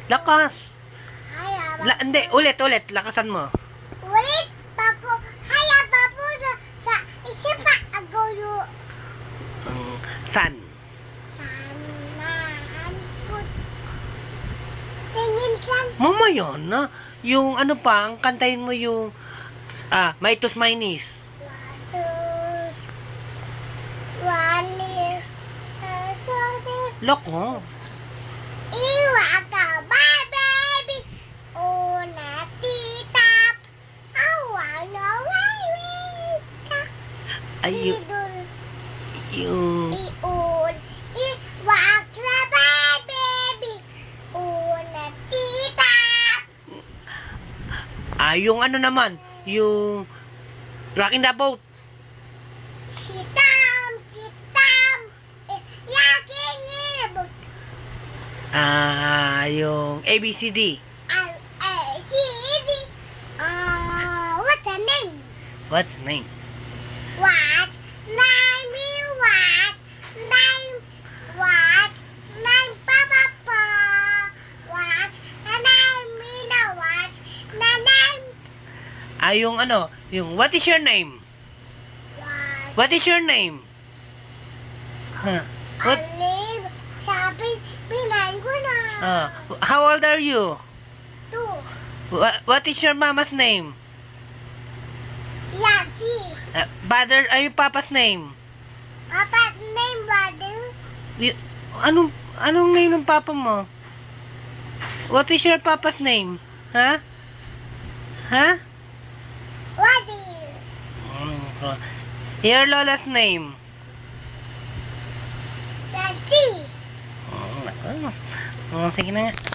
Lakas. Haya, Hindi, ulit. Lakasan mo. ulit, papo. Haya, papo. Sa isa pa, agulo. San? Sanahan ko. Tingin kan. Mamaya na. Yung ano pa, ang kantahin mo yung Maitos Mainis. Water. Walis. Sorry. Loko. Iwa ka ba, baby? Una titap. Awala, wawita. Ay, Idol. yung... Iul. Iwa ka ba, baby? Una titap. yung ano naman, yung... Rockin' the Boat. Sitam. Yakin nilabot. Yung ABCD. CD. What's her name? What's the name? What? Name, what? Name, what? Name, papa, pa. What? Name, Mina, what? Name, Yung ano, yung what is your name? what? What is your name? Huh? What? Alib, sabi, pinain ko na. How old are you? Two. What is your mama's name? Yaki. Father, your papa's name? Papa, name, brother. Anong name ng papa mo? What is your papa's name? Ha? Ha? What is? Your lola's name? Yaki. Sige na nga.